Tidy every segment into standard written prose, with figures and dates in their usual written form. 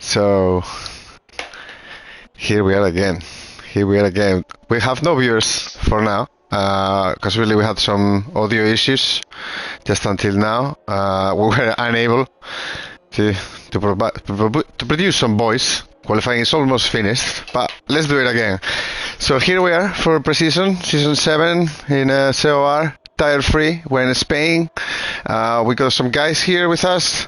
So here we are again. Here we are again. We have no viewers for now, because really we had some audio issues just until now. We were unable to to produce some voice. Qualifying is almost finished, but let's do it again. So here we are for PreSeason, Season 7 in ZOR, Tire Free. We're in Spain. We got some guys here with us,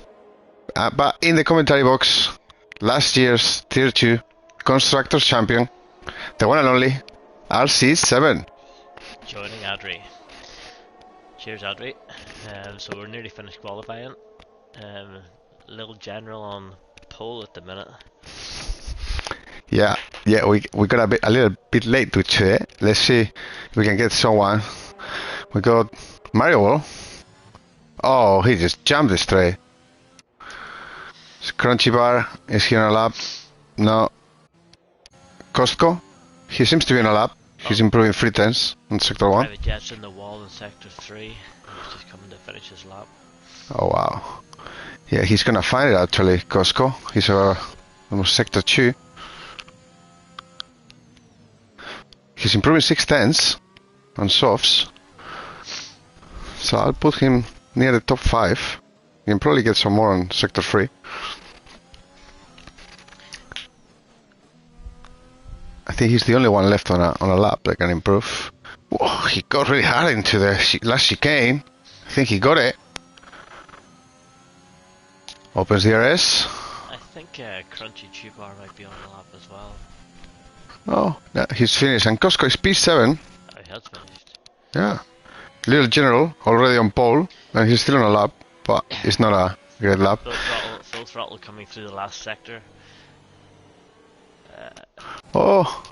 but in the commentary box, last year's Tier 2 Constructors Champion, the one and only RC7. Joining Adri. Cheers, Adri. So we're nearly finished qualifying. Little general on pole at the minute. Yeah, we got a little bit late to check. Let's see if we can get someone. We got Mario. Oh, he just jumped straight. Crunchy Bar, is he on a lap? No. Costco, he seems to be on a lap. He's improving 3 tenths on sector 1. Private Jet's in the wall in sector 3. He's just coming to finish his lap. Oh wow. Yeah, he's gonna find it actually, Costco. He's almost sector 2. He's improving 6 tenths on softs. So I'll put him near the top 5. He can probably get some more on sector 3. I think he's the only one left on a lap that can improve. Whoa, he got really hard into the last chicane. I think he got it. Opens the RS. I think Crunchy Tubar might be on the lap as well. Oh, no, he's finished. And Costco is P7. Oh, he has finished. Yeah. Little General already on pole, and he's still on a lap, but it's not a great lap. Full throttle coming through the last sector. Oh.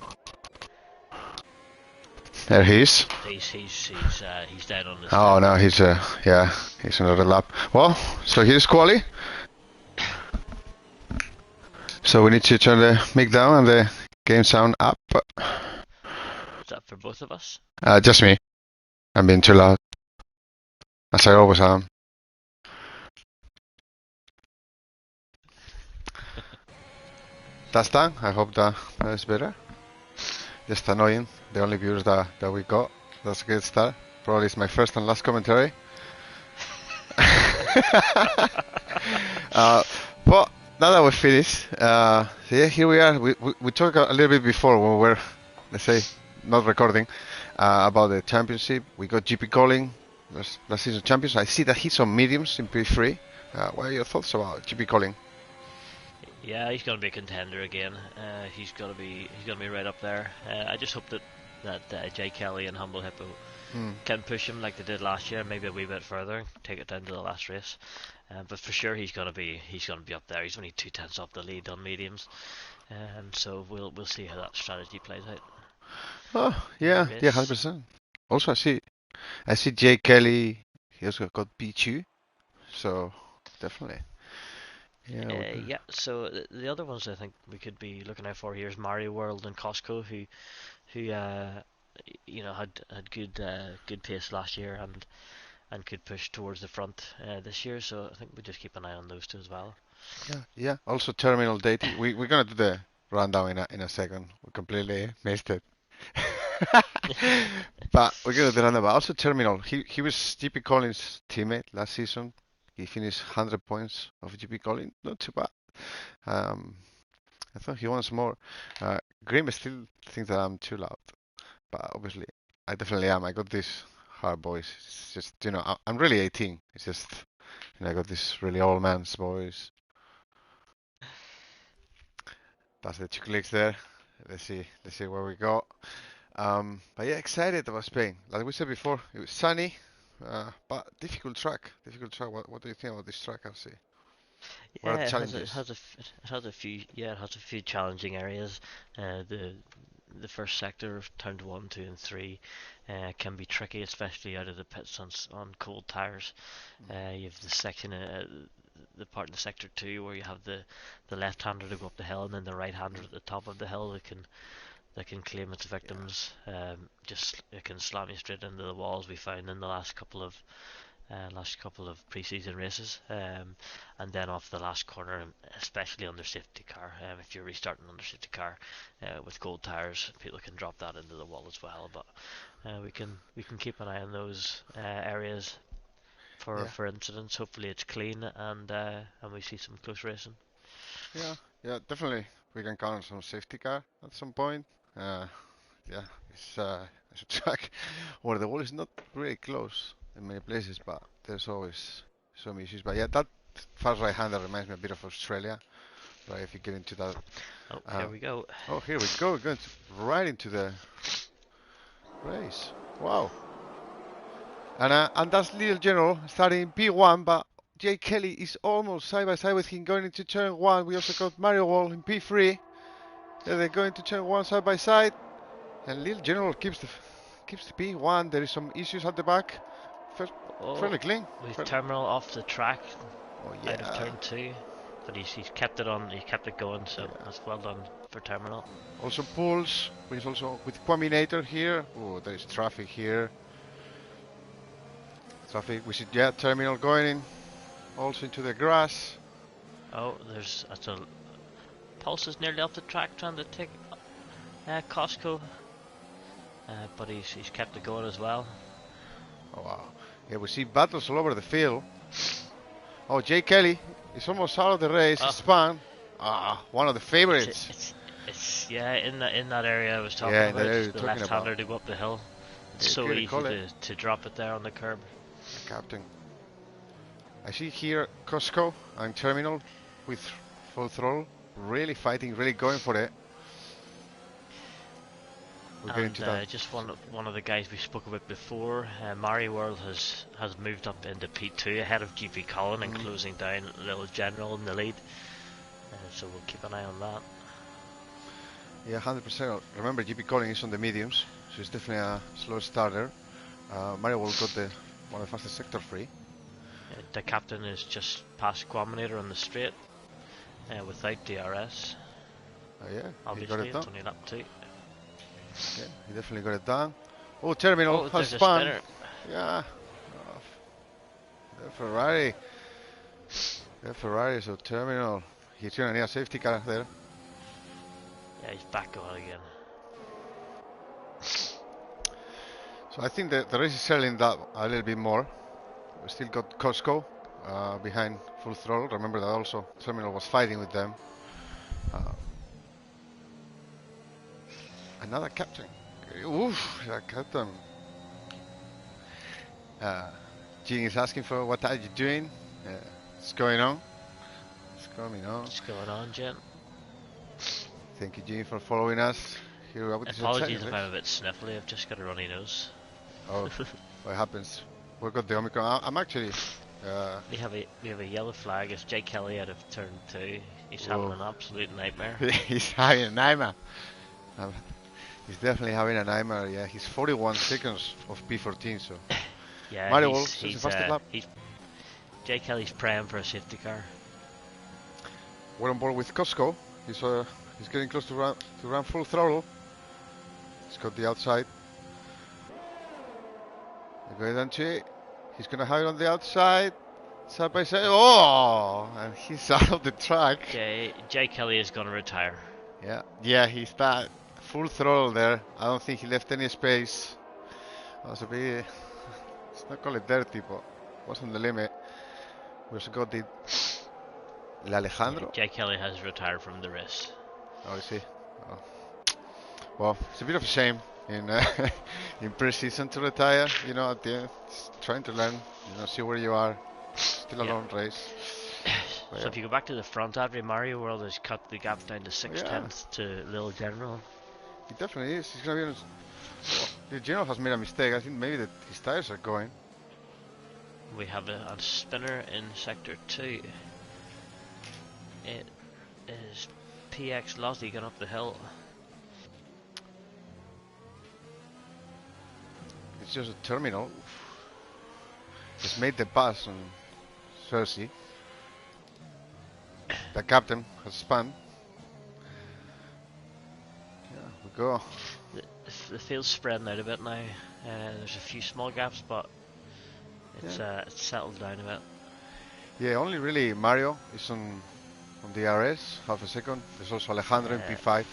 There he is. He's dead on this. Oh no, he's another lap. Well, so here's quali. So we need to turn the mic down and the game sound up. Is that for both of us? Just me. I'm being too loud, as I always am. That's done. I hope that is better. Just annoying. The only viewers that we got. That's a good start. Probably it's my first and last commentary. But now that we're finished, so yeah, here we are. We talked a little bit before when we were, let's say, not recording, about the championship. We got GP Calling, last season champions. I see that he's on mediums in P3. What are your thoughts about GP Calling? Yeah, he's gonna be a contender again. He's gonna be right up there. I just hope that Jay Kelly and Humble Hippo can push him like they did last year, maybe a wee bit further, take it down to the last race. But for sure he's gonna be up there. He's only 2 tenths off the lead on mediums, so we'll see how that strategy plays out. Oh yeah, 100%. Also, I see Jay Kelly. He also got P2, so definitely. Yeah, so the other ones I think we could be looking out for here is Mario World and Costco, who had good pace last year and could push towards the front this year. So I think we just keep an eye on those two as well. Yeah. Also, Terminal Data. We're gonna do the rundown in a second. We completely missed it. But we're gonna do the rundown. But also Terminal. He was GP Collins' teammate last season. He finished 100 points of GP Collins. Not too bad. I thought he wants more. Grim still thinks that I'm too loud, but obviously I definitely am. I got this hard voice. It's just, I'm really 18. It's just, I got this really old man's voice. That's the 2 clicks there. Let's see where we go. But yeah, excited about Spain. Like we said before, it was sunny, but difficult track. What do you think about this track, RC? What are the challenges? It has a few challenging areas. The first sector of turns 1, 2, and 3 can be tricky, especially out of the pits on cold tires. You have the section, the part in the sector 2 where you have the left-hander to go up the hill, and then the right-hander at the top of the hill that can claim its victims. It can slam you straight into the walls we found in the last couple of last couple of pre-season races, and then off the last corner, especially under safety car. If you're restarting under safety car with cold tires, people can drop that into the wall as well. But we can keep an eye on those areas for incidents. Hopefully it's clean and we see some close racing. Yeah, definitely. We can count on some safety car at some point. Yeah, it's a track where the wall is not really close in many places, but there's always some issues. But yeah, that fast right-hander reminds me a bit of Australia, right? If you get into that. Oh, here we go. Oh, here we go. We're going right into the race. Wow. And that's Little General starting in P1, but Jay Kelly is almost side by side with him going into turn 1. We also got Mario Wall in P3. They're going to turn 1 side by side. And Little General keeps the P1. There is some issues at the back. Fairly clean. With Terminal off the track out of turn 2. But he's kept it on, he kept it going, so that's well done for Terminal. Also Pulse, which is also with Quaminator here. Oh, there is traffic here. Traffic, we see, Terminal going in, also into the grass. Oh, that's a Pulse is nearly off the track trying to take Costco, but he's kept it going as well. Oh wow! Yeah, we see battles all over the field. Oh, Jay Kelly is almost out of the race. He spun. One of the favorites. It's in that area I was talking about. It's the left-hander to go up the hill. It's so easy to drop it there on the curb. Captain. I see here Costco and Terminal with full throttle, really fighting, really going for it. We're getting to that. Just one of the guys we spoke about before, Mario World has moved up into P2 ahead of GP Colin and closing down Little General in the lead. So we'll keep an eye on that. Yeah, 100%. Remember, GP Colin is on the mediums, so it's definitely a slow starter. Mario World got one of the fastest sector free. The captain is just past Quaminator on the straight without DRS. Oh yeah, obviously it's only lap 2. Yeah, he definitely got it done. Oh, Terminal has spun. Yeah. The Ferrari, so Terminal. He's gonna need a safety car there. Yeah, he's back on again. So I think the race is selling that a little bit more. We still got Costco behind full throttle. Remember that also Terminal was fighting with them. Another captain. Oof, that captain. Jean is asking for what are you doing? What's going on? What's going on, Jen? Thank you, Jean, for following us. Here apologies if I'm a bit sniffly. I've just got a runny nose. Oh, what happens? We've got the Omicron. I'm actually. We have a yellow flag. It's Jake Kelly out of turn 2. He's having an absolute nightmare. He's having a nightmare. He's definitely having a nightmare. Yeah, he's 41 seconds of P14. So. Yeah, Mario Wolf, he's fastest lap. Jake Kelly's praying for a safety car. We're on board with Costco. He's getting close to run full throttle. He's got the outside. Going down to it. He's gonna have it on the outside. Side by side. Oh, and he's out of the track. Jay Kelly is gonna retire. Yeah, he's that full throttle there. I don't think he left any space. That was a bit. Let's not call it dirty, but was on the limit. We also got the Alejandro. Jay Kelly has retired from the race. Oh, I see. Oh. Well, it's a bit of a shame in in pre-season to retire. You know, at the end, trying to learn. You know, see where you are. Still a long race. So if you go back to the front, Adri, Mario World has cut the gap down to 6/10 to Little General. He definitely is. He's gonna be on. The General has made a mistake. I think maybe his tires are going. We have a spinner in sector 2. It is PX Lozzie going up the hill. It's just a Terminal. He's made the pass on Cersei. The captain has spun. Yeah, we go. The field's spreading out a bit now. There's a few small gaps, but It's settled down a bit. Yeah, only really Mario is on DRS, half a second. There's also Alejandro in P5.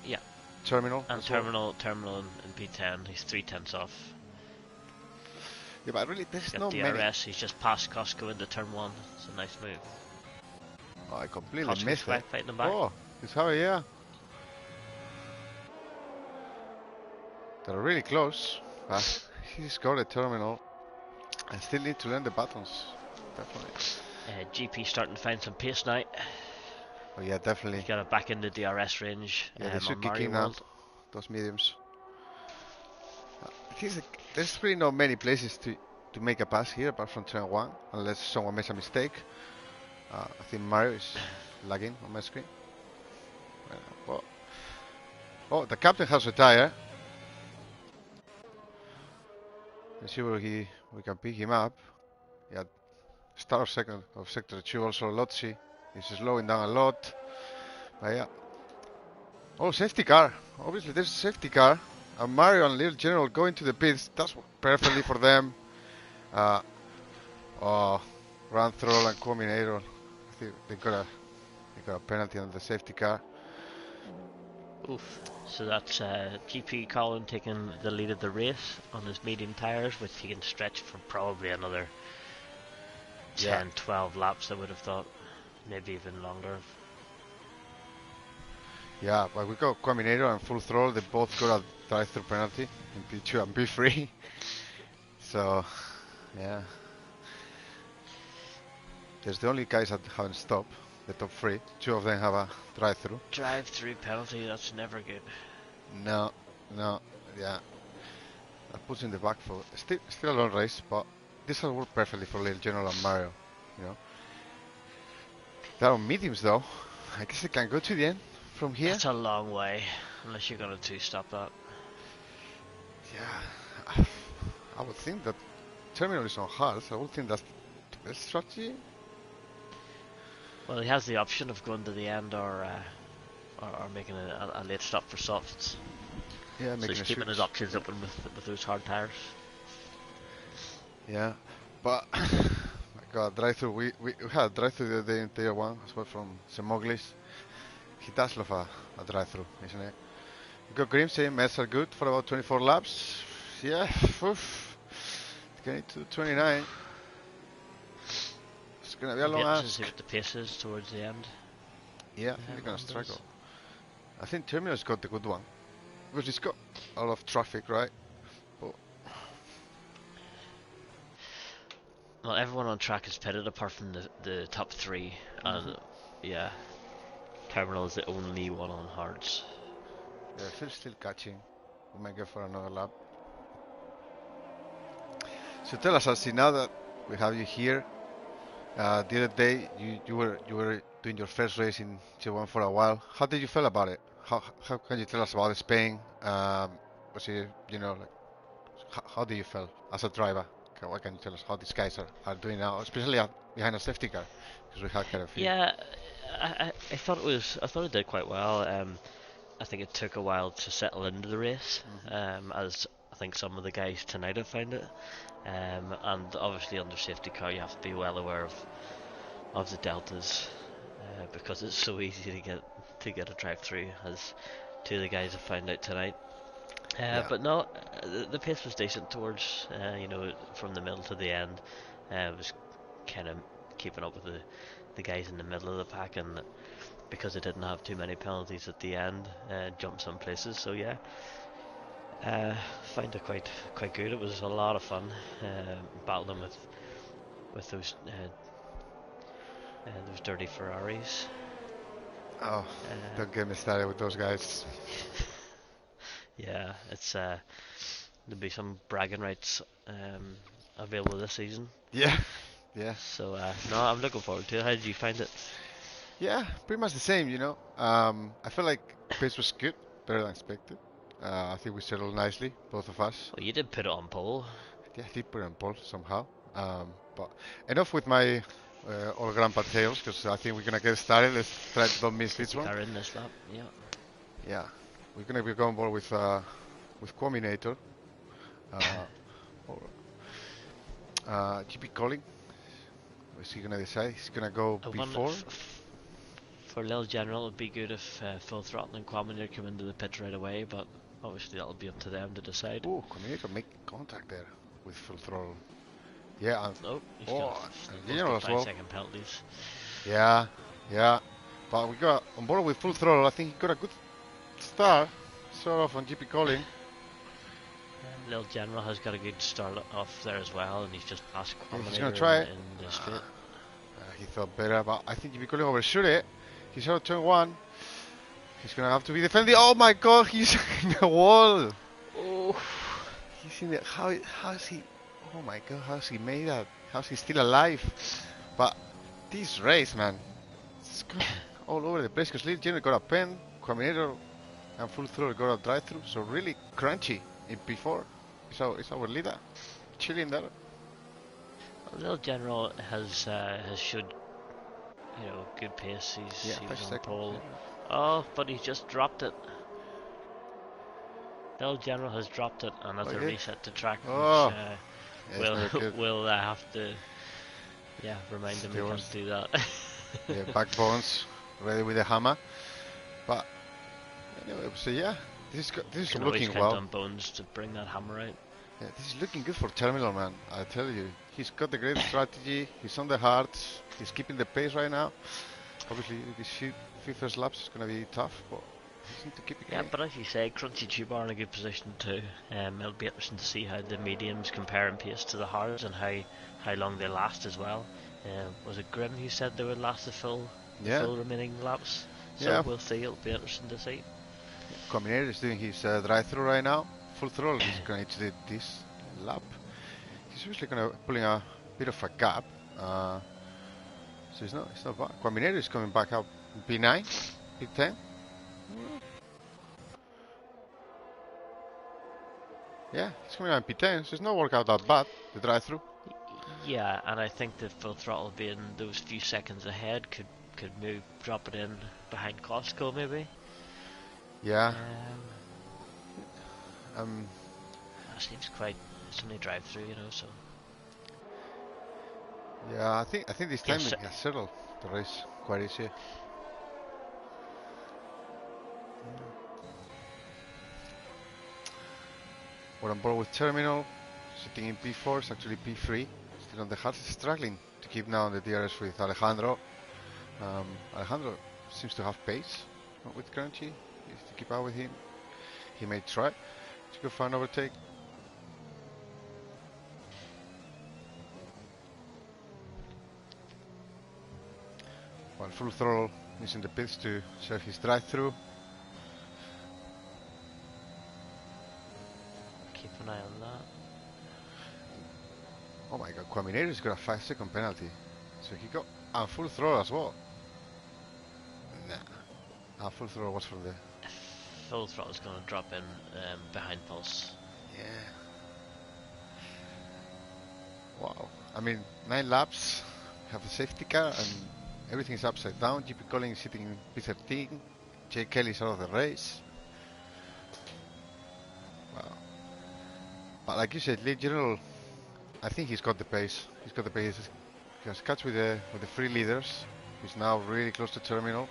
Yeah. Terminal And as well. Terminal in P10. He's 3 tenths off. Yeah, but really, there's Got no DRS. many. He's just past Costco into turn 1. It's a nice move. Oh, I completely Costco's missed it. fighting him back. Oh, it's Harry, yeah. They're really close. He's got a terminal. I still need to learn the buttons. Definitely. GP starting to find some pace now. Oh yeah, definitely. He's got it back in the DRS range. Yeah, they should on kick Mario in now. World. Those mediums. There's really not many places to make a pass here apart from turn 1, unless someone makes a mistake. I think Mario is lagging on my screen. Oh, the captain has retired. Let's see where we can pick him up. Yeah, start of sector 2 also Lotzi is slowing down a lot. But yeah. Oh, safety car. Obviously there's a safety car. And Mario and Little General going to the pits. That's perfectly for them. Run throw and Combinator. I think they got a penalty on the safety car. Oof. So that's GP Colin taking the lead of the race on his medium tyres, which he can stretch for probably another 10, 12 laps, I would have thought. Maybe even longer. Yeah, but we got Combinator and Full Throttle. They both got a drive-through penalty in P2 and P3. So, yeah. There's the only guys that haven't stopped, the top 3. 2 of them have a drive-through. Drive-through penalty, that's never good. No, yeah. That puts in the back foot. Still a long race, but this has worked perfectly for Little General and Mario, you know. They're on mediums though. I guess they can go to the end from here. That's a long way, unless you're going to two-stop that. Yeah, I would think that terminal is on hard, so I would think that's the best strategy. Well, he has the option of going to the end or making a late stop for softs. Yeah, so he's keeping his options open with those hard tires. Yeah, but my God, drive-through. We had a drive-through the other day in Tier 1 as well from Semoglis. He does love a drive-through, isn't it? We got Grimsey, Mets are good for about 24 laps. Yeah, oof. It's getting to 29. It's gonna be a long ask. To see what the pace is towards the end. Yeah, I think they're gonna struggle. I think Terminal's got the good one. Because it's got a lot of traffic, right? But well, everyone on track is pitted apart from the top 3. And yeah, Terminal is the only one on hards. Yeah, Phil's still catching. We might go for another lap. So tell us, Alcy, now that we have you here, the other day you were doing your first race in G1 for a while. How did you feel about it? How can you tell us about Spain? Was it, like, how do you feel as a driver? What can you tell us how these guys are doing now, especially behind a safety car? Because we had kind of a few. Yeah, I thought it did quite well. I think it took a while to settle into the race, as I think some of the guys tonight have found it. And obviously under safety car you have to be well aware of the deltas, because it's so easy to get a drive through, as 2 of the guys have found out tonight. But no, the pace was decent towards, from the middle to the end. It was kind of keeping up with the guys in the middle of the pack, and because it didn't have too many penalties at the end, jumped some places. So yeah, find it quite good. It was a lot of fun battling with those dirty Ferraris. Oh, don't get me started with those guys. Yeah, it's there'll be some bragging rights available this season. Yeah. So no, I'm looking forward to it. How did you find it? Yeah, pretty much the same, I feel like pace was good, better than expected. I think we settled nicely, both of us. Well, you did put it on pole. Yeah, I did put it on pole somehow. But enough with my all grandpa tales, because I think we're gonna get started. Let's try to don't miss this one. Car in this lap, yeah. Yeah, we're gonna be going ball with Combinator. GP calling. What's he gonna decide? He's gonna go I wonder before. for Lil General, it'd be good if Full Throttle and Quaminator come into the pit right away, but obviously that'll be up to them to decide. Oh, Combinator make contact there with Full Throttle. Yeah, and Oh, he's got General as 5 well. second penalties. Yeah, yeah. But we got on board with Full Throttle. I think he got a good start, sort of, on GP calling. Lil General has got a good start off there as well, and he's just passed Quaminator He's gonna try it. in the straight. He thought better, but I think GP calling overshoot it. He's out of turn 1. He's gonna have to be defending. Oh my god, he's in the wall. Oh, He's in the. How's he? Oh my god, how's he made that? How's he still alive? But this race, man, it's all over the place. Because Lil General got a pen, Quaminator and Full Throttle got a drive-through, so really crunchy in P4. So it's our leader, chilling there. Lil General has showed, good pace. He's on pole. Oh, but he just dropped it. Lil General has dropped it, and that's a reset to track, which we'll have to remind him he can't do that. Yeah, backbones ready with the hammer. But anyway, so yeah, this is looking well. On Bones to bring that hammer out. Yeah, this is looking good for Terminal, man. I tell you, he's got the great strategy. He's on the hearts. He's keeping the pace right now. Obviously, this few first laps is going to be tough, but he seems to keep it going. Yeah, but as you say, Crunchy Tube are in a good position too. It'll be interesting to see how the mediums compare in pace to the hards and how long they last as well. Was it Grim who said they would last the full remaining laps? So we'll see. It'll be interesting to see. Combinator is doing his drive-through right now. Full Throttle is going to do this lap. He's usually going to pulling a bit of a gap. So it's not bad. Combinator is coming back up P9, P10. Yeah, it's coming out P10, so it's not worked out that bad, the drive-through. Yeah, and I think the Full Throttle being those few seconds ahead could drop it in behind Costco maybe. Yeah. That seems it's only drive-through, so. Yeah, I think this time it has settled the race quite easy. We're on board with Terminal, sitting in P4, it's actually P3. Still on the hard, struggling to keep now on the DRS with Alejandro. Alejandro seems to have pace with Crunchy. He has to keep up with him. He may try to go for an overtake. While Full Throttle is in the pits to serve his drive-through. Keep an eye on that. Oh my god, Quaminator's got a 5-second penalty. So he got a Full Throttle as well. Nah. Full Throttle was from the... Full Throttle's going to drop in behind Pulse. Yeah. Wow. I mean, 9 laps, have the safety car, and everything is upside down. GP Calling is sitting in P13. Jay Kelly's out of the race. Wow. But like you said, Lil General, I think he's got the pace. He's got the pace. He has catch with the free leaders. He's now really close to Terminal.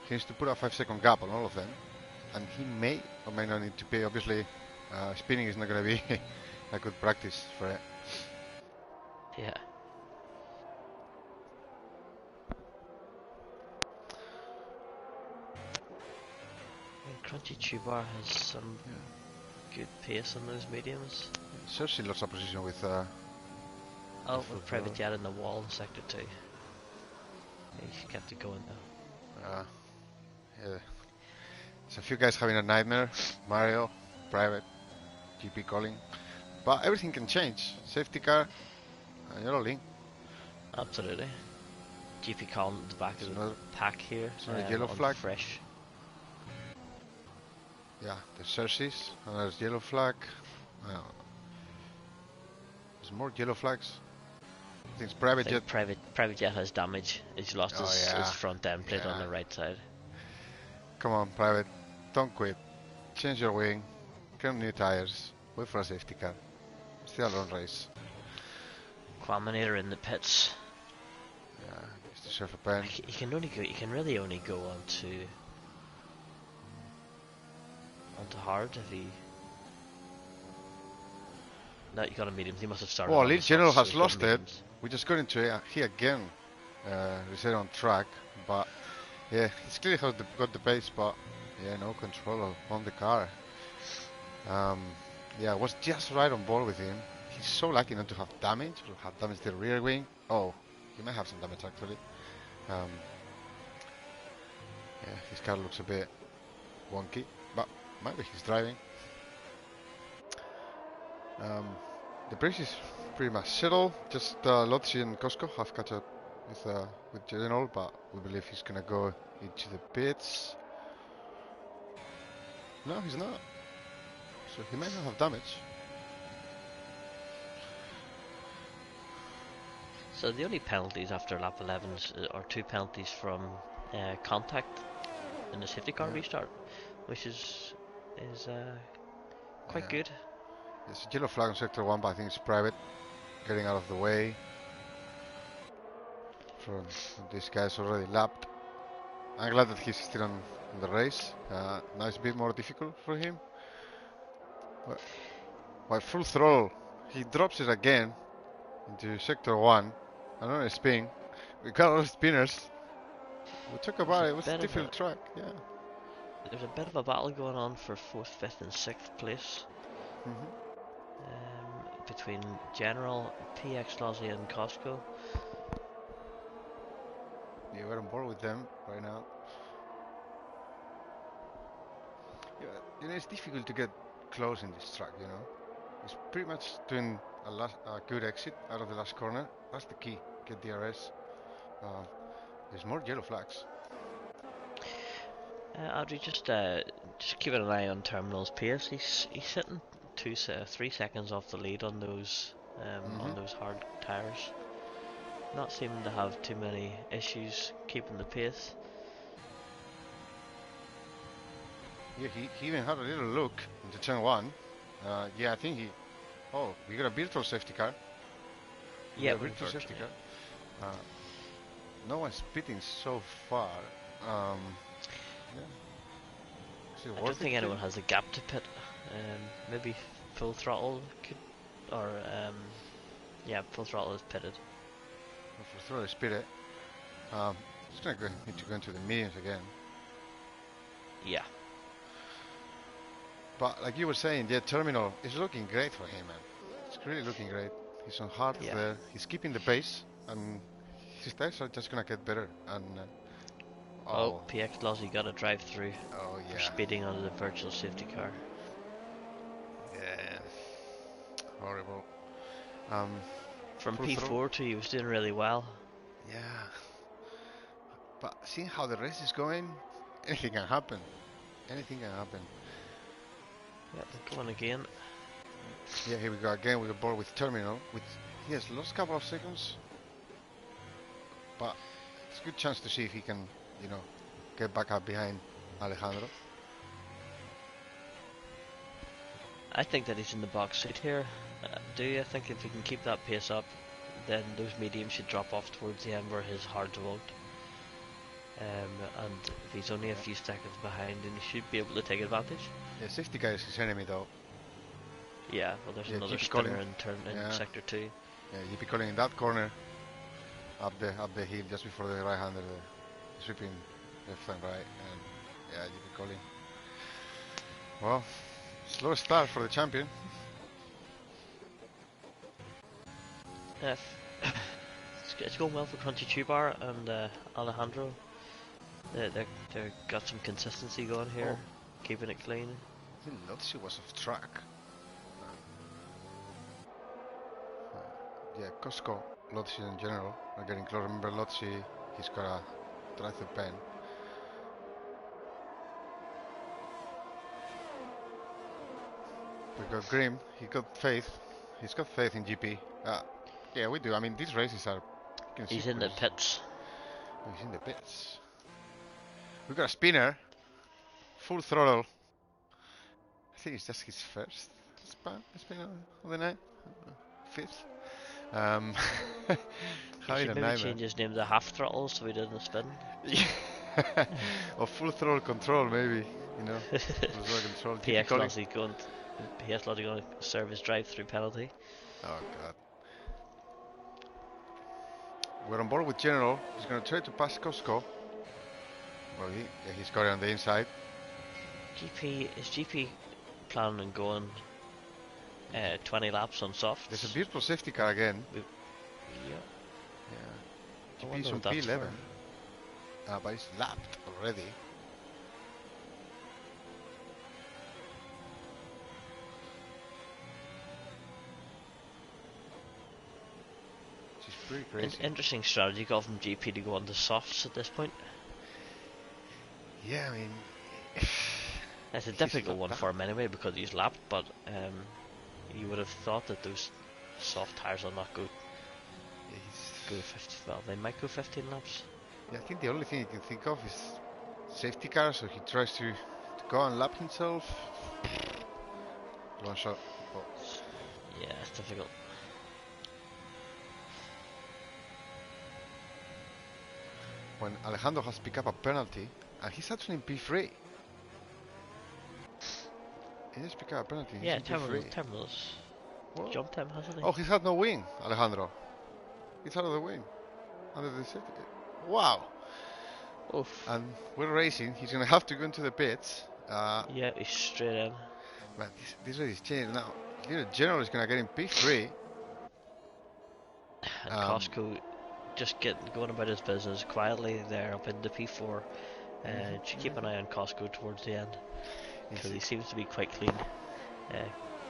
He needs to put a 5-second gap on all of them, and he may or may not need to pay. Obviously, spinning is not going to be a good practice for it. Yeah. Crunchy Tubar has some good pace on those mediums. Cersei lost a position with. With Private Jet in the wall in Sector 2. He kept it going though. Yeah. There's a few guys having a nightmare. Mario, Private, GP Calling. But everything can change. Safety car, and you're all in. Absolutely. GP Calling at the back of the pack here. It's not a yellow flag. Fresh. Yeah, there's Cersei's, and there's yellow flag. There's more yellow flags. I think it's Private Jet. Private Jet has damage. He's lost his front end plate on the right side. Come on, Private. Don't quit. Change your wing. Cam new tires. Wait for a safety car. Still a long race. Quaminator in the pits. Yeah, just to serve a pen. He can only go. He can really only go onto hard if he. No, you gotta meet him. He must have started. Well, on Lead the General softs, so has he's gotta lost meet it. him. We just got into it here again. Reset on track, but yeah, he's clearly got the pace, but yeah, no control on the car. Yeah, I was just right on board with him. He's so lucky not to have damage, or have damage the rear wing. Oh, he might have some damage actually. Yeah, his car looks a bit wonky, but maybe he's driving. The bridge is pretty much settled. Just Lotzi and Costco have caught up with General, but we believe he's gonna go into the pits. No, he's not. So he might not have damage. So the only penalties after lap 11 are 2 penalties from contact in the safety car restart, which is quite good. It's a yellow flag on sector 1, but I think it's private. Getting out of the way. From this guy's already lapped. I'm glad that he's still on the race. Now it's a bit more difficult for him. But while full throttle, he drops it again into sector 1. Another spin. We got a lot of spinners. We talk about it. It was a difficult track. Yeah. There's a bit of a battle going on for 4th, 5th, and 6th place. Between General, PX Lozzie, and Costco. Yeah, we're on board with them right now. Yeah, you know, it's difficult to get close in this track, you know. It's pretty much doing a good exit out of the last corner. That's the key. Get DRS. There's more yellow flags. Audrey, just keeping an eye on Terminal's pace. He's sitting 3 seconds off the lead on those hard tires. Not seeming to have too many issues keeping the pace. Yeah, he even had a little look into turn 1. Yeah, I think he... Oh, we got a virtual safety car. Yeah, virtual safety car. No one's pitting so far. Yeah. I don't think anyone has a gap to pit. Maybe full throttle could, or yeah, full throttle is pitted. Full throttle is pitted. Just gonna need to go into the mediums again. Yeah. But like you were saying, the terminal is looking great for him, man. It's really looking great. He's on hard there. He's keeping the pace, and his tires are just gonna get better. And oh, PX Lozzie got a drive through. Oh yeah. For speeding under the virtual safety car. Yeah. Horrible. From P4 to he was doing really well. Yeah. But seeing how the race is going, anything can happen. Anything can happen. Yeah, they're going again. Yeah, here we go again with the board with Terminal. He has lost a couple of seconds, but it's a good chance to see if he can, you know, get back up behind Alejandro. I think that he's in the box seat here. Do you? I think if he can keep that pace up, then those mediums should drop off towards the end where his hards won't. And if he's only a few seconds behind, then he should be able to take advantage. Yeah, safety car is his enemy though. Yeah, well there's another spinner in sector 2. Yeah, you'd be calling in that corner up the hill just before the right-hander sweeping left and right, and yeah, you'd be calling. Well, slow start for the champion. It's going well for Crunchy Chubar and Alejandro. They've got some consistency going here, keeping it clean. I think Lotzi was off track. Yeah, Costco, Lotzi in general are getting close. Remember Lotzi, he's got a drive-through pen. We got Grim, he got faith. He's got faith in GP. Yeah, we do. I mean, these races are... He's in the pits. He's in the pits. We got a spinner. Full throttle. I think it's just his first spin on the night. Fifth. Um, He having should a maybe nightmare. change his name to Half Throttle so he doesn't spin. Or full throttle control, maybe. You know, full throttle control. PX Typically. Lottie going to serve his drive-through penalty. Oh god. We're on board with General. He's going to try to pass Costco. Well, he's got it on the inside. GP planning on going 20 laps on softs? There's a beautiful safety car again. Yeah. Yeah. I GP wonder is on what that's P11. for. But he's lapped already. Which is pretty crazy. Interesting strategy call from GP to go on the softs at this point. Yeah, I mean... It's a difficult one for him anyway because he's lapped, but you would have thought that those soft tyres will not go, go 50, well, they might go 15 laps. Yeah, I think the only thing you can think of is safety car, so he tries to go and lap himself. One shot. Oh. Yeah, it's difficult. When Alejandro has picked up a penalty, and he's actually in P3. He just picked up a penalty. Yeah, he's in P3. Terminals. What? Jumped him, hasn't he? Oh, he's had no wing, Alejandro. He's out of the wing. Under the safety. Wow. Oof. And we're racing. He's going to have to go into the pits. Yeah, he's straight in. Man, this race is changed now. General is going to get in P3. And Costco just going about his business quietly there up into P4. Keep an eye on Costco towards the end because he seems to be quite clean.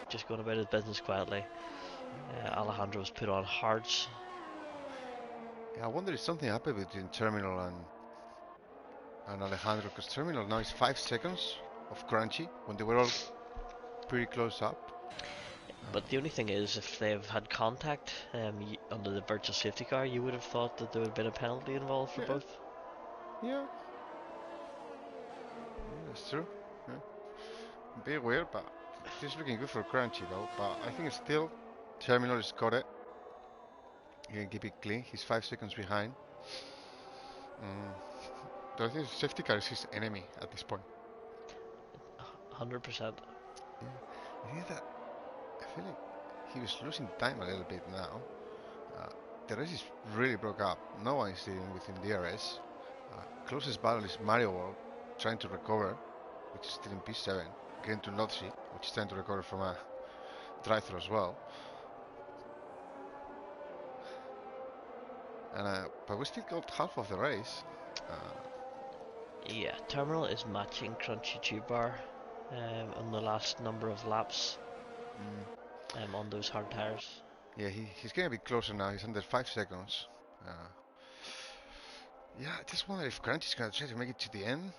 Just going about his business quietly. Alejandro's put on hards. Yeah, I wonder if something happened between Terminal and Alejandro, because Terminal now is 5 seconds of Crunchy when they were all pretty close up. But the only thing is, if they've had contact under the virtual safety car, you would have thought that there would have been a penalty involved for both. Yeah. That's true. Yeah. Bit weird, but it's looking good for Crunchy though. But I think it's still Terminal has got it. He can keep it clean. He's 5 seconds behind. So I think safety car is his enemy at this point. 100%. Yeah. I think that I feel like he was losing time a little bit now. The race is really broke up. No one is dealing with him DRS. Closest battle is Mario World trying to recover, which is still in P7. Getting to Lotzi, which is trying to recover from a drive-through as well. But we still got half of the race. Yeah, Terminal is matching Crunchy Tube Bar on the last number of laps on those hard tires. Yeah, he's getting a bit closer now. He's under 5 seconds. Yeah, I just wonder if Crunchy's gonna try to make it to the end.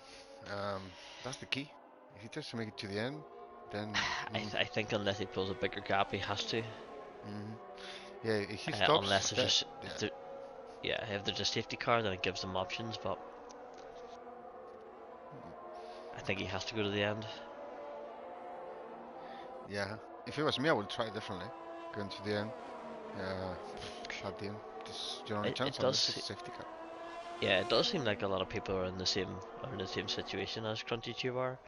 That's the key. If he tries to make it to the end, then I think unless he pulls a bigger gap, he has to. Yeah, if he stops. Unless it's just if there's a safety car, then it gives them options. But I think he has to go to the end. Yeah, if it was me, I would try definitely going to the end. At the end, just your only chance unless it's a safety car. Yeah, it does seem like a lot of people are in the same situation as Crunchy Tube are.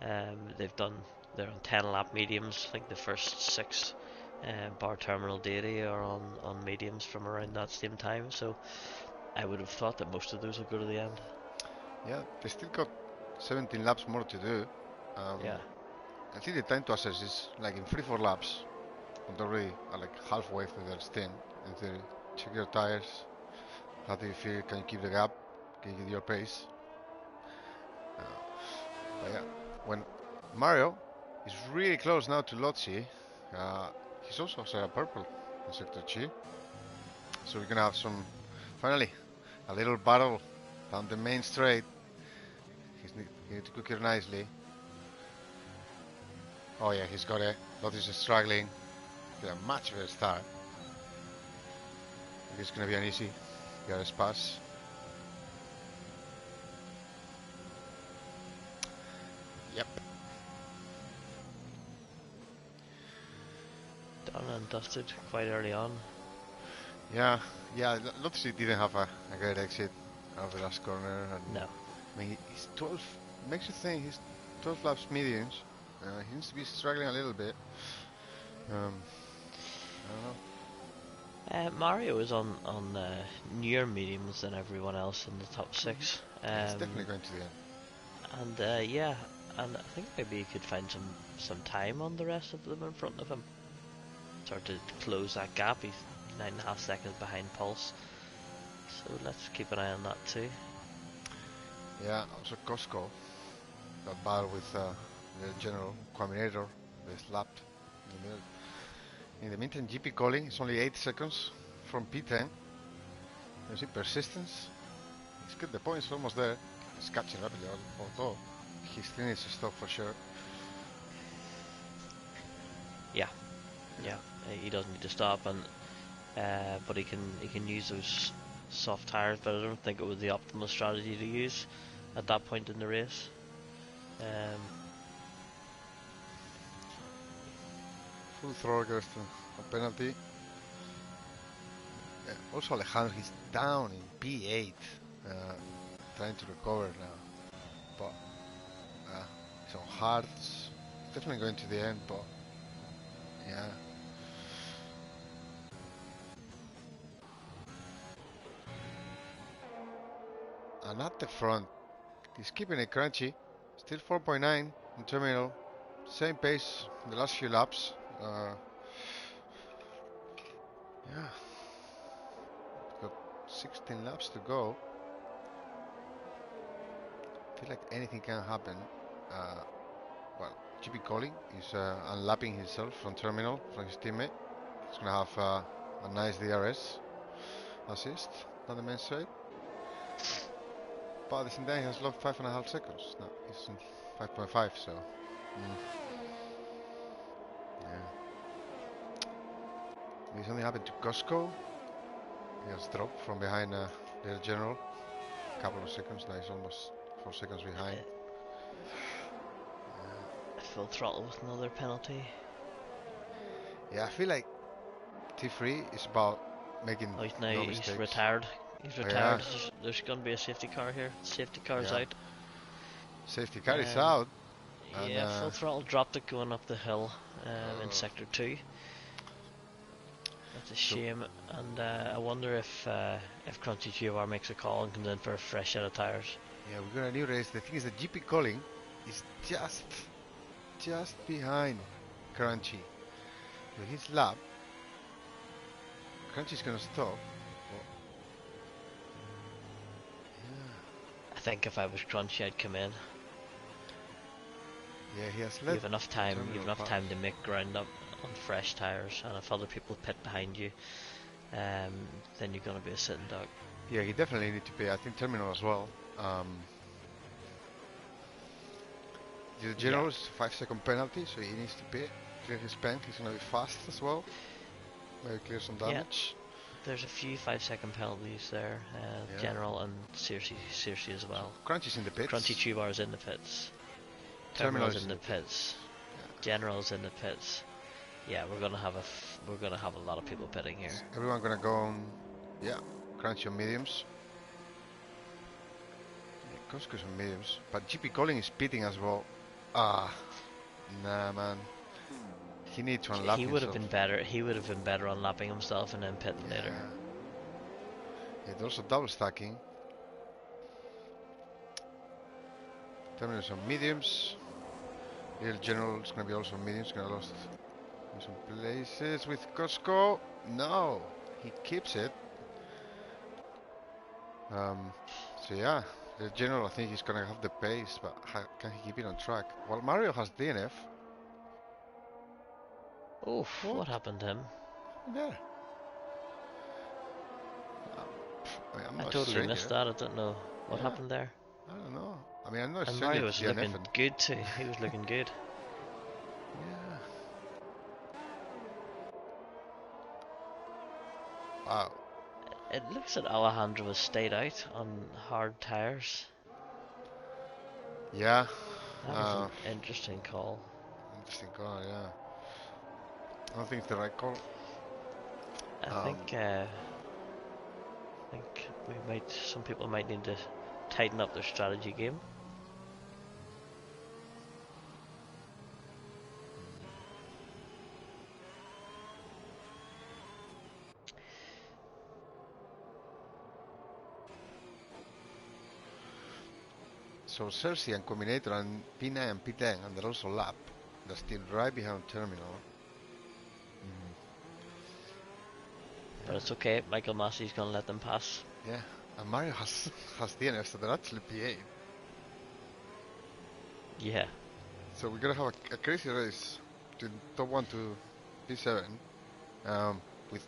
They're on 10 lap mediums. I think the first 6 bar terminal deity are on mediums from around that same time. So I would have thought that most of those will go to the end. Yeah, they still got 17 laps more to do. Yeah. I think the time to assess is like in 3-4 laps. And already like halfway through their stint. And they check your tires. How do you feel? Can you keep the gap? Can you get your pace? But yeah, when Mario is really close now to Lotzi, he's also set purple in Sector G. So we're gonna have finally, a little battle down the main straight. He need to cook it nicely. Oh yeah, he's got it. Lotzi's struggling. Get a much better start. It's gonna be an easy DRS pass. Yep. dusted quite early on. Yeah, Lotzi didn't have a great exit out of the last corner. And No. I mean, he's 12, makes you think he's 12 laps mediums. He seems to be struggling a little bit. I don't know. Mario is on near mediums than everyone else in the top 6. He's definitely going to the end. And yeah, and I think maybe he could find some time on the rest of them in front of him. Start to close that gap. He's 9.5 seconds behind Pulse. So let's keep an eye on that too. Yeah, also Costco got battle with the general Quaminator. They slapped in the middle. In the meantime, GP calling is only 8 seconds from P10. You see persistence. He's got the points almost there. He's catching rapidly, although he still needs to stop for sure. Yeah, he doesn't need to stop, and but he can use those soft tires. But I don't think it was the optimal strategy to use at that point in the race. Full throttle goes to a penalty. Also Alejandro, he's down in P8, trying to recover now. But he's on hard. It's definitely going to the end, but yeah. And at the front, he's keeping it crunchy. Still 4.9 in terminal. Same pace in the last few laps. Yeah. Got 16 laps to go. Feel like anything can happen. Well, GP Colling is unlapping himself from terminal from his teammate. He's gonna have a nice DRS assist on the main straight. But at the same time, he has lost 5.5 seconds. No, he's in 5.5, so. Yeah. This only happened to Costco. He has dropped from behind the general. A couple of seconds, now he's almost 4 seconds behind. Full throttle with another penalty. Yeah, I feel like T3 is about making no mistakes. He's retired. He's retired. Yeah. There's going to be a safety car here. Safety car's out. Safety car is out. Yeah, full throttle dropped it going up the hill in sector 2. That's a shame, and I wonder if Crunchy GOR makes a call and comes in for a fresh set of tyres. Yeah, we're gonna new race. The thing is, the GP calling is just behind Crunchy. With his lap, Crunchy's gonna stop. I think if I was Crunchy, I'd come in. Yeah, he has you have enough time. You have enough time to make ground up on fresh tyres, and if other people pit behind you, then you're gonna be a sitting duck. Yeah, he definitely need to pay. I think terminal as well. The general is 5-second penalty, so he needs to pay. Clear his pen. He's gonna be fast as well. Maybe clear some damage. Yeah. There's a few 5-second penalties there. General and Cersei as well. Crunchy's in the pits. Crunchy Tubar's in the pits. Terminal's in the pits. General's in the pits. Yeah, we're gonna have a lot of people pitting here. Everyone gonna go on, Crunchy on mediums. Costco's on mediums, but GP Calling is pitting as well. Nah, man. He needs to unlap himself. He would have been better. He would have been better unlapping himself and then pitting later. It's also double stacking. Terminals on mediums. Little General is gonna be also on mediums. Gonna lost in some places with Costco. No, he keeps it. So yeah, the General, I think he's gonna have the pace, but can he keep it on track? Well, Mario has DNF. Oof, what happened to him? Yeah. I totally missed that. I don't know what happened there. I don't know. I mean, I'm not and sure. Mario was looking good too. He was looking good. Yeah. Wow. It looks like Alejandro has stayed out on hard tires. Yeah. That was an interesting call. Interesting call, yeah. I don't think it's the right call. I think some people might need to tighten up their strategy game. So Cersei and Combinator and P9 and P10 and they're also lap. They're still right behind Terminal. But it's okay, Michael Massey's gonna let them pass. Yeah, and Mario has DNF, so they're actually P8. Yeah. So we're gonna have a crazy race to top 1 to P7. With,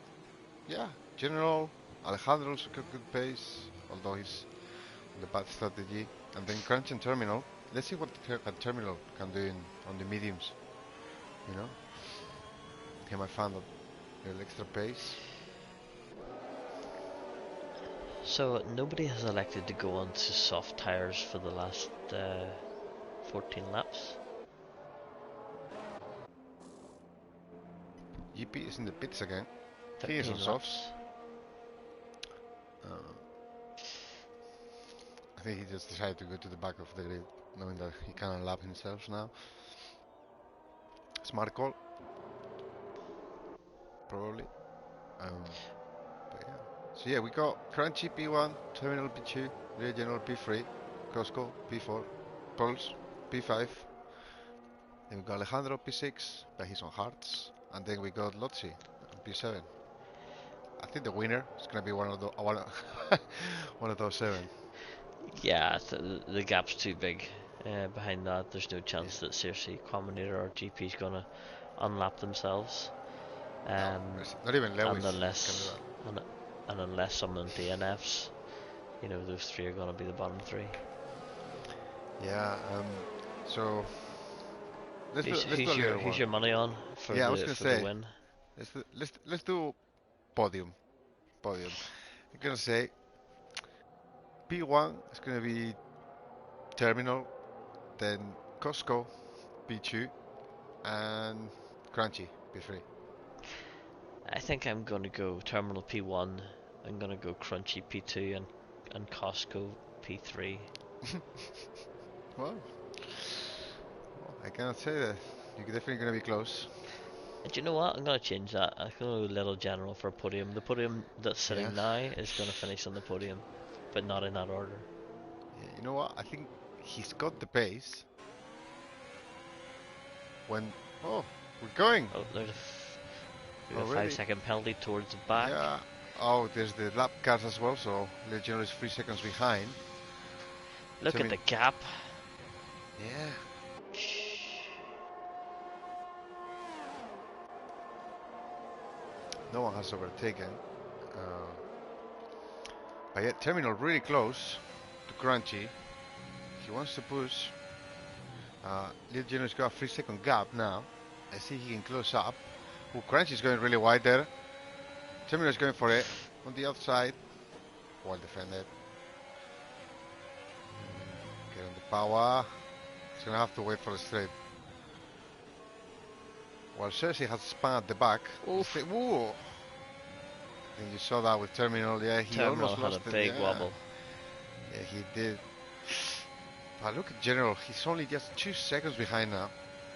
General, Alejandro's got good pace, although he's on the bad strategy. And then Crunch and Terminal. Let's see what Terminal can do on the mediums. You know? He might find a little extra pace. So nobody has elected to go onto soft tires for the last 14 laps. GP is in the pits again. He 15 is on laps. softs. I think he just decided to go to the back of the grid, knowing that he can unlap himself now. Smart call. Probably. But yeah. So yeah, we got Crunchy P1, Terminal P2, Rear General P3, Costco P4, Pulse P5. Then we got Alejandro P6, but he's on hearts. And then we got Lotzi P7. I think the winner is gonna be one of the one of those 7. Yeah, the gap's too big. Behind that, there's no chance that Cersei, Combinator, or GP is gonna unlap themselves. No, not even Lewis and can do that. And unless someone DNFs, those 3 are gonna be the bottom 3. Yeah. So let's do a who's little one. your money on for I was gonna the say win? let's do podium. I'm gonna say P1 is gonna be Terminal, then Costco P2, and Crunchy P3. I think I'm gonna go Terminal P1. I'm gonna go Crunchy P2 and Costco P3. Well, I cannot say that. You're definitely gonna be close. And you know what? I'm gonna change that. I'm gonna go Little General for podium. The podium that's sitting now is gonna finish on the podium, but not in that order. Yeah, you know what? I think he's got the pace. We're going. Oh, there's a 5-second penalty towards the back. Yeah. Oh, there's the lap cars as well, so Little General is 3 seconds behind. Look at the gap. Yeah. No one has overtaken. But yeah, Terminal really close to Crunchy. He wants to push. Little General's got a 3-second gap now. I see he can close up. Crunchy's going really wide there. Terminal's going for it on the outside. Well defended. Get on the power. He's gonna have to wait for the straight. While Cersei has spun at the back. Oof. Ooh. I think you saw that with Terminal. Yeah, he Terminal almost had lost a big wobble. Yeah, he did. But look at General. He's only just 2 seconds behind now.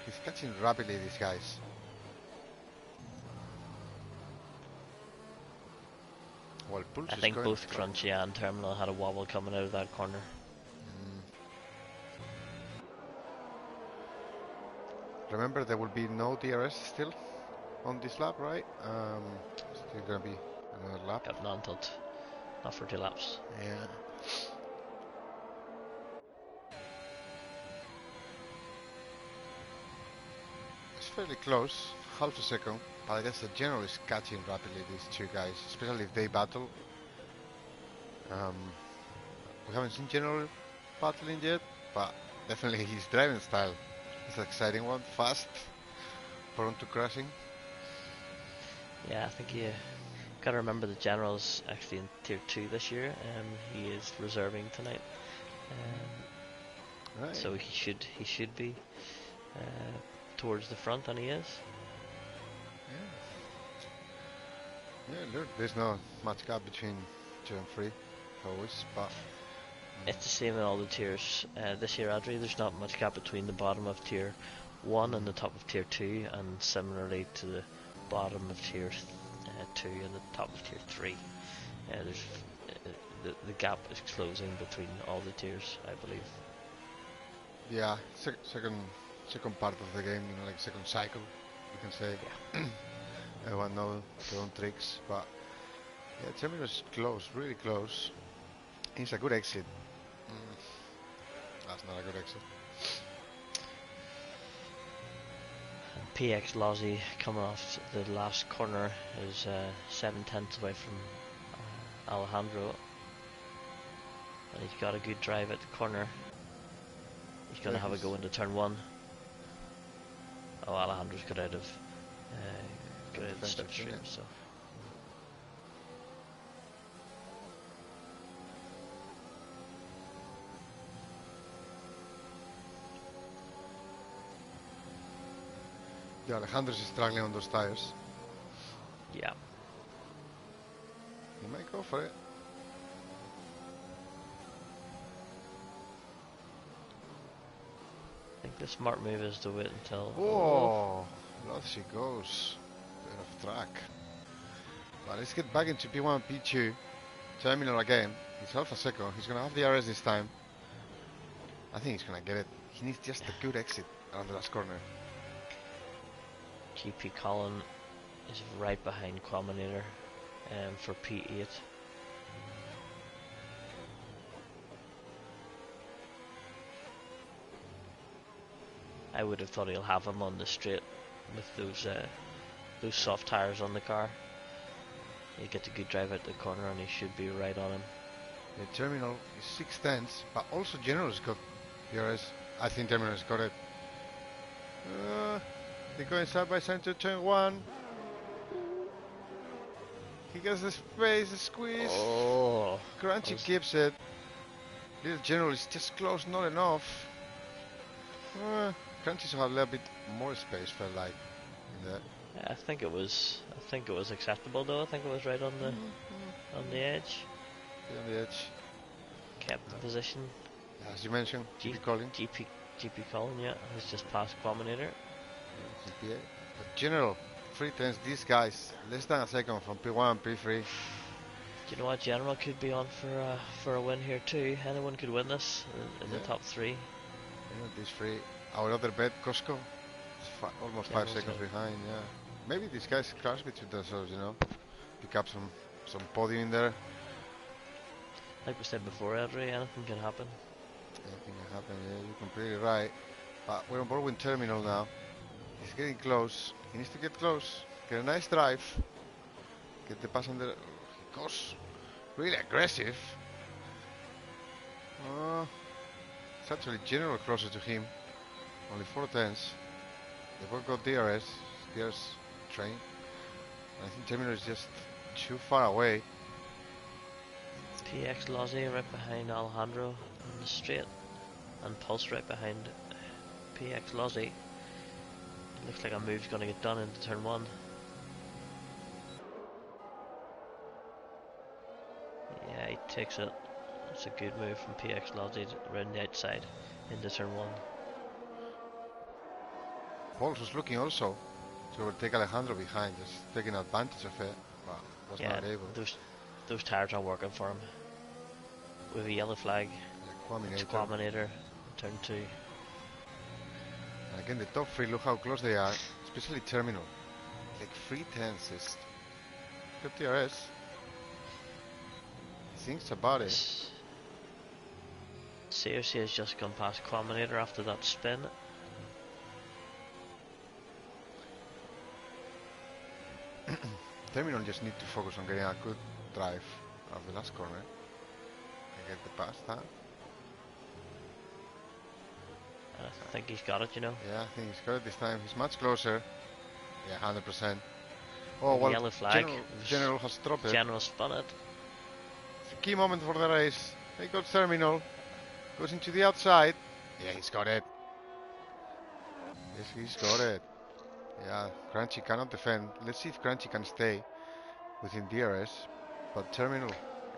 He's catching rapidly, these guys. Well, Pulse I think both Crunchy and Terminal had a wobble coming out of that corner. Remember, there will be no DRS still on this lap, right? Still gonna be another lap. Yep, not for 2 laps. Yeah. It's fairly close, half a second, but I guess the General is catching rapidly these 2 guys, especially if they battle. We haven't seen General battling yet, but definitely his driving style is an exciting one, fast, prone to crashing. Yeah, I think you gotta remember the General's actually in Tier 2 this year, and he is reserving tonight. Right. So he should be towards the front, and he is. Yeah, there's not much gap between 2 and 3, always, but... It's the same in all the tiers. This year, Adri, there's not much gap between the bottom of tier 1 and the top of tier 2, and similarly to the bottom of tier 2 and the top of tier 3. There's the gap is closing between all the tiers, I believe. Yeah, second part of the game, you know, like second cycle, you can say. Yeah. Everyone knows their own tricks, but yeah, Terminal is close, really close. It's a good exit. That's not a good exit. And PX Lozzie coming off the last corner is 7/10 away from Alejandro, and he's got a good drive at the corner. He's going to have a go into turn 1. Oh, Alejandro's got out of the slipstream, so. Yeah, Alejandro's struggling on those tires. Yeah. He might go for it. I think the smart move is to wait until... Oh, lots she goes. Bit of track. But let's get back into P1 and P2. Terminal again. He's half a second. He's going to have the RS this time. I think he's going to get it. He needs just a good exit on the last corner. GP Colin is right behind Quaminator for P8. I would have thought he'll have him on the straight with those soft tires on the car. He gets a good drive out the corner and he should be right on him. The Terminal is 6/10, but also General's got PRS. I think Terminal's got it. They're going side by side to turn 1. He gets the space, the squeeze. Oh, Crunchy keeps it. Little General is just close, not enough. Crunchy should have a little bit more space, felt like. In the yeah, I think it was acceptable though. I think it was right on the edge. On the edge. Kept the position. As you mentioned, GP Colin. GP Colin, yeah, has just passed Quaminator. GPA. But General, 3/10, these guys, less than a second from P1 and P3. Do you know what? General could be on for a win here too. Anyone could win this in the top 3. Yeah, these 3. Our other bet, Costco, is almost 5 seconds behind. Yeah, maybe these guys crash between themselves. You know, pick up some podium in there. Like we said before, Adri, anything can happen. Anything can happen. Yeah, you're completely right. But we're on board with Terminal now. He's getting close. He needs to get close. Get a nice drive. Get the pass under. He goes really aggressive. It's actually General closer to him. Only 4/10. They both got DRS. DRS train. I think Terminal is just too far away. PX Lozzie right behind Alejandro on the straight, and Pulse right behind PX Lozzie. Looks like a move's going to get done into turn 1. Yeah, he takes it. It's a good move from PX Lozzie around the outside into turn 1. Pulse was looking also to overtake Alejandro behind, just taking advantage of it, but was not able. Those tires are working for him. With a yellow flag, Quaminator, turn 2. And again, the top 3, look how close they are, especially Terminal. Like 3/10 is got DRS. He thinks about it. COC has just gone past Quaminator after that spin. Terminal just need to focus on getting a good drive of the last corner and get the pass down. I think he's got it, you know. Yeah, I think he's got it this time. He's much closer. Yeah, 100%. Oh, well, yellow flag. General has dropped it. General spun it. It's a key moment for the race. He got Terminal. Goes into the outside. Yeah, he's got it. Yes, he's got it. Yeah, Crunchy cannot defend. Let's see if Crunchy can stay within DRS, but Terminal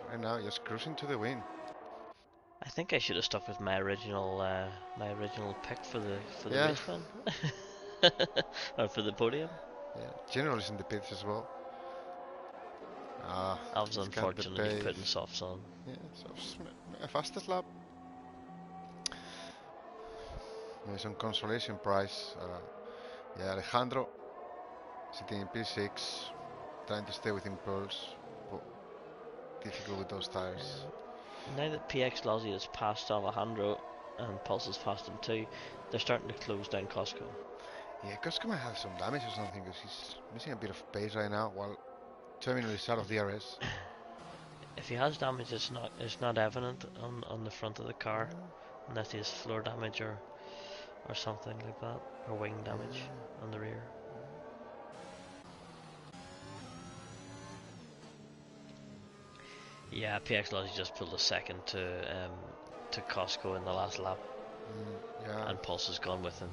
right now just cruising to the win. I think I should have stuck with my original pick for the race win, or for the podium. Yeah, General is in the pits as well. I was unfortunately putting softs on. Yeah, softs. Fastest lap. Maybe some consolation prize. Yeah, Alejandro sitting in P6, trying to stay within poles, but difficult with those tires. Now that PX Lozzie has passed Alejandro and Pulse has passed him too, they're starting to close down Costco. Yeah, Costco might have some damage or something because he's missing a bit of pace right now while Terminal is out of DRS. If he has damage, it's not evident on the front of the car, unless he has floor damage or something like that, or wing damage on the rear. Yeah, PX Lozzie just pulled a second to Costco in the last lap, and Pulse has gone with him.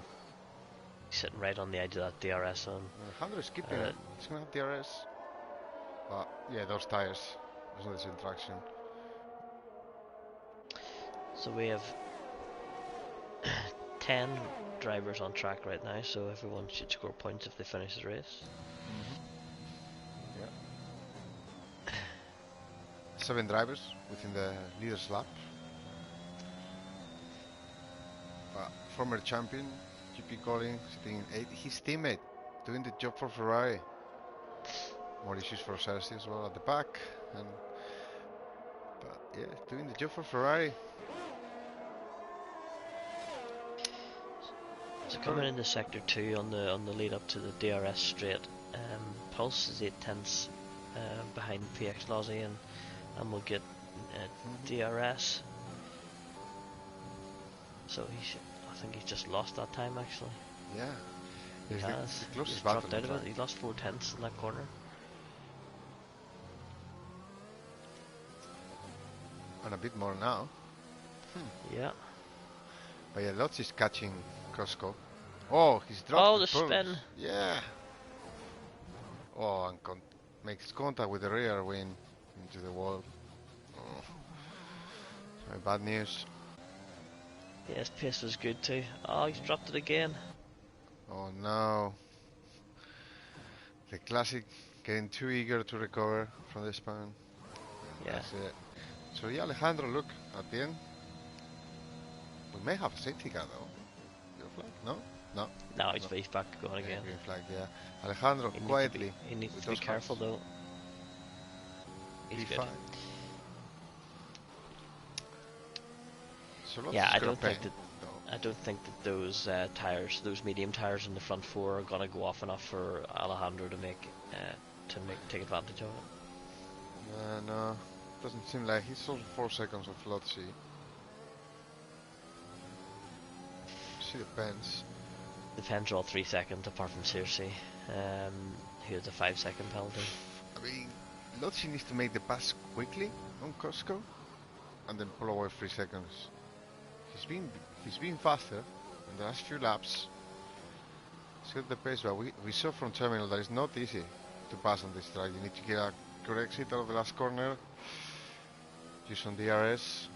He's sitting right on the edge of that DRS zone. Alejandro is keeping it. He's going to have DRS. But yeah, those tires, there's no interaction. So we have 10 drivers on track right now, so everyone should score points if they finish the race. Yeah. 7 drivers within the leader's lap. Former champion, GP Colin, sitting in 8th. His teammate doing the job for Ferrari. More issues for Cersei as well at the back, but yeah, doing the job for Ferrari. So coming into sector 2 on the lead up to the DRS straight, Pulse is 8/10 behind PX Lozzie, and we'll get DRS. So I think he's just lost that time actually. Yeah, he has. He's dropped out of it. He lost 4/10 in that corner. And a bit more now. Yeah. But yeah, Lotz is catching Costco. Oh, he's dropped the spin. Yeah. Oh, and makes contact with the rear wing into the wall. Oh. Very bad news. Yes, pace was good too. Oh, he's dropped it again. Oh no. The classic, getting too eager to recover from the spin. Yeah. That's it. So yeah, Alejandro, look, at the end, we may have a safety car though. Your flag? No? No. No, he's back going again. Green flag, yeah. Alejandro, quietly. He needs to be careful though. He's good. So yeah, I don't think that those tires, those medium tires in the front 4 are gonna go off enough for Alejandro to take advantage of it. No, doesn't seem like he's also 4 seconds of Lotzi. See the pens. The pens are all 3 seconds apart from Cersei, who has a 5-second penalty. I mean, Lotzi needs to make the pass quickly on Costco and then pull away 3 seconds. He's been faster in the last few laps. He's got the pace, but we saw from Terminal that it's not easy to pass on this track. You need to get a correct exit out of the last corner, use some DRS.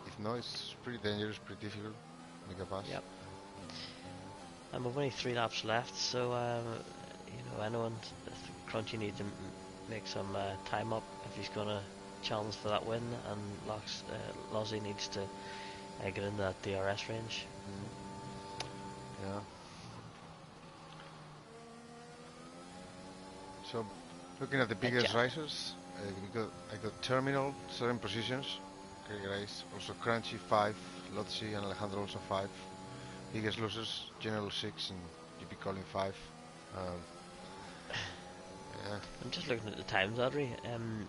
If not, it's pretty dangerous, pretty difficult to make a pass. Yep. And we've only 3 laps left, so anyone, Crunchy needs to make some time up if he's going to challenge for that win, and Lozzie needs to get into that DRS range. Yeah. So, looking at the biggest risers, I got Terminal 7 positions. Okay, guys. Also Crunchy 5, Lotzi and Alejandro also 5. Biggest losers, General 6 and GP Colin 5. Yeah. I'm just looking at the times, Adri, and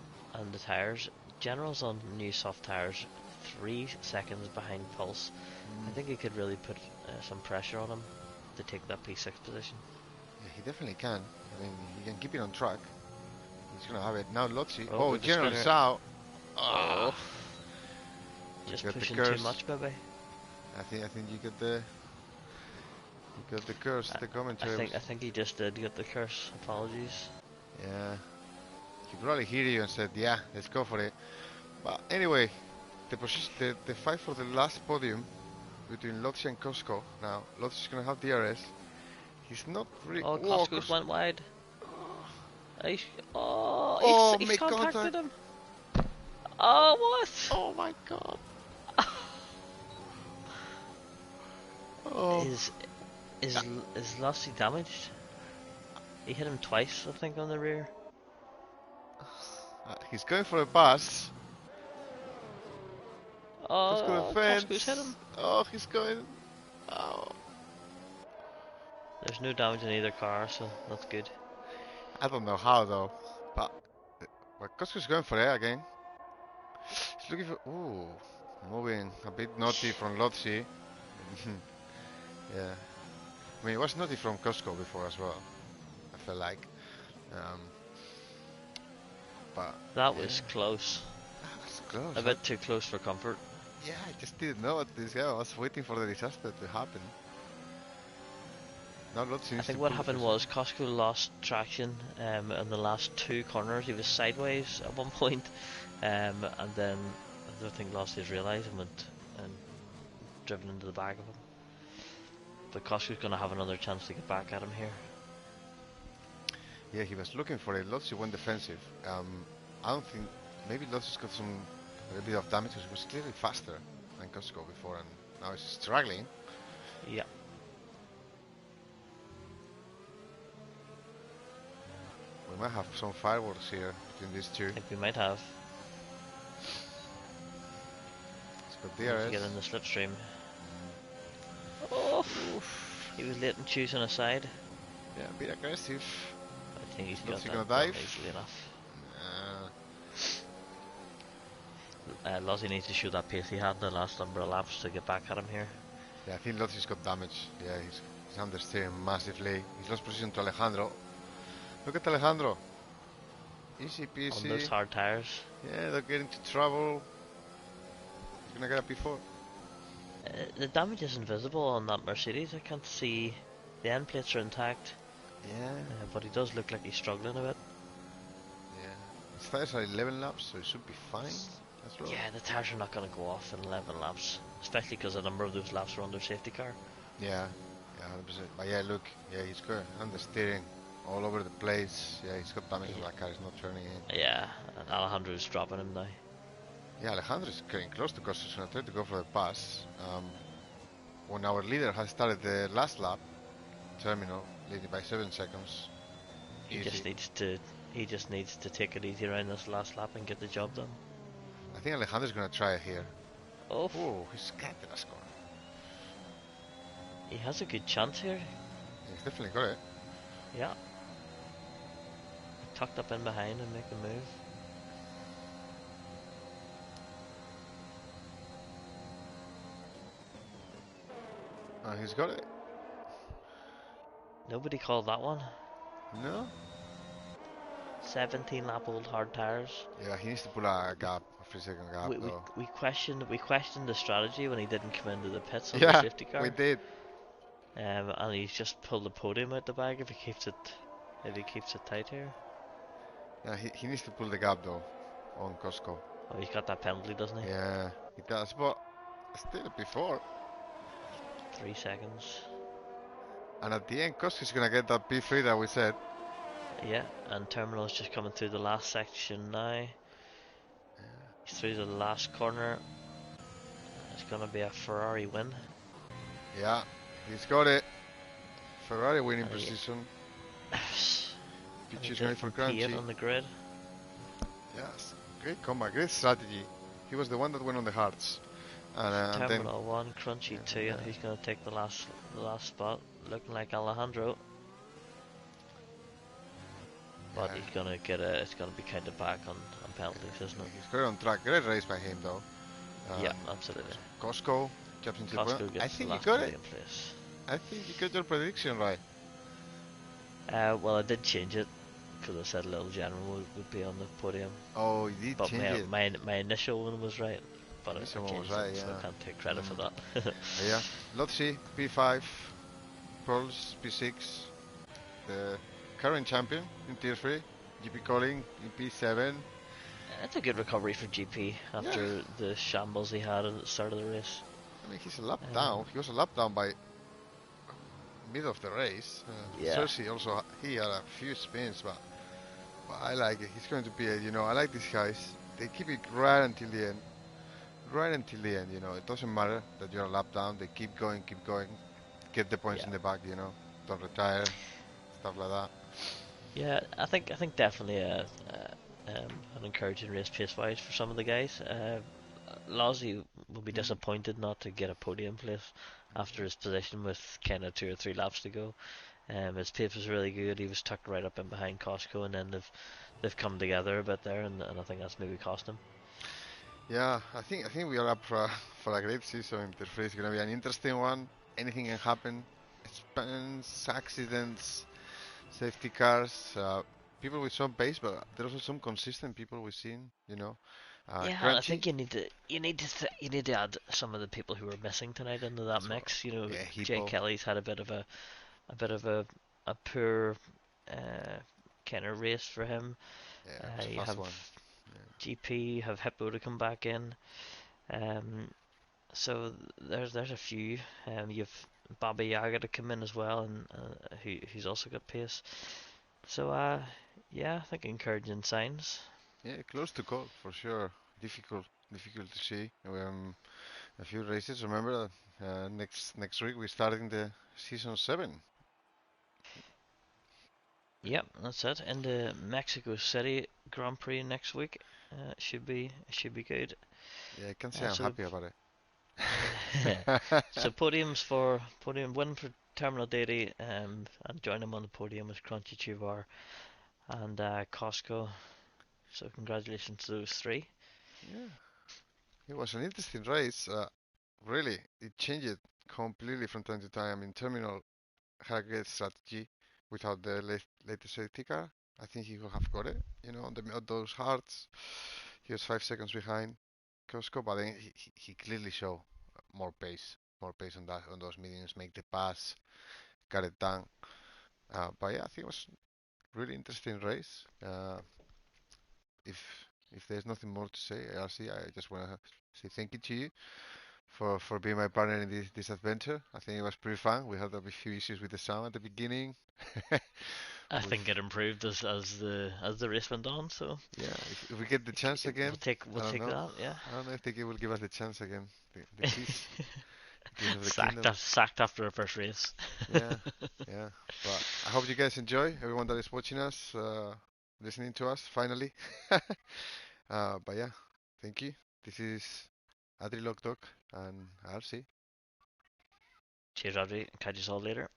the tires. General's on new soft tires, 3 seconds behind Pulse. I think he could really put some pressure on him to take that P6 position. Yeah, he definitely can. I mean, he can keep it on track. He's gonna have it now. Lotzi. Oh, General's out. Oh. Just pushing too much, maybe. I think you got the curse. The commentary. I think he just did get the curse. Apologies. Yeah. He probably heard you and said, yeah, let's go for it. But anyway, the fight for the last podium between Lotzi and Costco. Now, Lotzi's gonna have DRS. He's not really... Oh, Whoa, Costco's went wide. He's, he's make contacted contact. him. Oh, what? Oh my god. Oh. Is Lossie damaged? He hit him twice, I think, on the rear. He's going for a pass. Oh, Costco the fence. Costco's hit him. Oh, he's going... Oh. There's no damage in either car, so that's good. I don't know how though, but Costco's going for it again. He's looking for... Ooh, moving a bit naughty from Lotzi. Yeah. I mean, it was naughty from Costco before as well, I feel like. But that was close. That was close. A bit too close for comfort. Yeah, I just didn't know what this guy. I was waiting for the disaster to happen. Now Lotzi I think what happened was Costco lost traction in the last two corners. He was sideways at one point, and then I don't think Lossie realised and went and driven into the back of him. But Costco's going to have another chance to get back at him here. Yeah, he was looking for it. Lotzi went defensive. I don't think... Maybe Lotsi's got a little bit of damage because he was clearly faster than Costco before and now he's struggling. Yeah. We might have some fireworks here between these two. I think we might have. Let's go DRS. Get in the slipstream. Oh! Oof. He was late in choosing a side. Yeah, a bit aggressive. I think he's got that gonna dive easily enough. Lozzie needs to show that pace he had the last number of laps to get back at him here. Yeah, I think Lozi's got damage. Yeah, he's understeering massively. He's lost position to Alejandro. Look at Alejandro. Easy peasy. On those hard tires. Yeah, they're getting into trouble. He's gonna get a P4. The damage is invisible on that Mercedes. I can't see. The end plates are intact. Yeah. But he does look like he's struggling a bit. Yeah. His tires are 11 laps, so he should be fine. Well. Yeah, the tires are not going to go off in 11 laps, especially because a number of those laps are under safety car. Yeah, 100%. But yeah, look, yeah, he's good. Understeering all over the place. Yeah, he's got damage on that car. He's not turning in. Yeah, and Alejandro's dropping him now. Yeah, Alejandro's getting close to Costa. He's going to try to go for the pass. When our leader has started the last lap, terminal, leading by 7 seconds. He just needs to take it easy around this last lap and get the job done. I think Alejandro's going to try it here. Oh, he's got the score. He has a good chance here. He's definitely got it. Yeah. Tucked up in behind and make the move. He's got it. Nobody called that one. No? 17 lap old hard tires. Yeah, he needs to pull a gap, a 3-second gap. We questioned the strategy when he didn't come into the pits on the safety car. We did. And he's just pulled the podium out the bag if he keeps it tight here. Yeah, he needs to pull the gap though on Costco. Oh, he's got that penalty, doesn't he? Yeah, he does, but still before. 3 seconds. And at the end, Costco's gonna get that P3 that we said. Yeah, and Terminal's just coming through the last section now. He's through the last corner. It's gonna be a Ferrari win. Yeah, he's got it. Ferrari winning position. Pichu's going for Crunchy. On the grid. Yes, great comeback, great strategy. He was the one that went on the hards. And Terminal 1, Crunchy 2, and who's going to take the last spot? Looking like Alejandro. But he's going to get it's going to be kind of back on penalties, isn't it? He's good on track. Great race by him though. Yeah, absolutely. Costco jumps into the point. I think you got it. I think you got your prediction right. Well, I did change it because I said Little General would be on the podium. Oh, you did change it. My initial one was right, but I changed right, so I can't take credit for that. Yeah, Lotzi P5, Prols P6, the current champion in Tier 3, GP calling in P7. It's a good recovery for GP Yeah, after the shambles he had at the start of the race. I mean he's a lap Um, down. He was a lap down by mid of the race. yeah, Cersei also he had a few spins, but I like it. He's going to be I like these guys. They keep it right until the end. Right until the end, it doesn't matter that you're a lap down. They keep going, get the points yeah, in the back. Don't retire, stuff like that. yeah. I think definitely an encouraging race pace wise for some of the guys. Lozzie will be Mm, disappointed not to get a podium place after his position with kind of 2 or 3 laps to go. His pace was really good. He was tucked right up in behind Costco, and then they've come together a bit there, and I think that's maybe cost him. yeah, I think we are up for a great season. The race is gonna be an interesting one. Anything can happen. Spins, accidents, safety cars, people with some pace, but there's also some consistent people we've seen. Yeah, and I Crunchy think you need to add some of the people who are missing tonight into that as well. mix. Yeah, Jay Hippo. Kelly's had a bit of a poor uh, kind of race for him. Yeah, it was a You fast have one. GP, you have Hippo to come back in. Um, so there's a few. You've Baba Yaga to come in as well, and who's also got pace. So yeah, I think encouraging signs. Yeah, close to call for sure. Difficult to see. A few races. Remember, next week we starting the season 7. Yep, that's it. And the Mexico City Grand Prix next week should be good. Yeah, I can say I'm So happy about it. so podium win for Terminal Deity, and join him on the podium with Crunchy Chuvar and Costco. So congratulations to those three. Yeah, it was an interesting race. Really, it changed completely from time to time. In Terminal had a great strategy without the latest safety car. I think he would have got it. On those hearts, he was 5 seconds behind Costco, but then he clearly showed more pace on those mediums, make the pass, got it done. But yeah, I think it was really interesting race. If if there's nothing more to say, RC, I just want to say thank you to you for being my partner in this adventure. I think it was pretty fun. We had a few issues with the sound at the beginning. I With think it improved as the race went on. So Yeah, if we get the chance we'll again, take I we'll don't take know. that. Yeah. I don't know if they will give us the chance again. The keys of the sacked kingdom. af- sacked after our first race. Yeah, yeah. But I hope you guys enjoy. Everyone that is watching us, listening to us, finally. But yeah, thank you. This is Adri Talk, and I'll see. Cheers, Rodri. Catch you all later.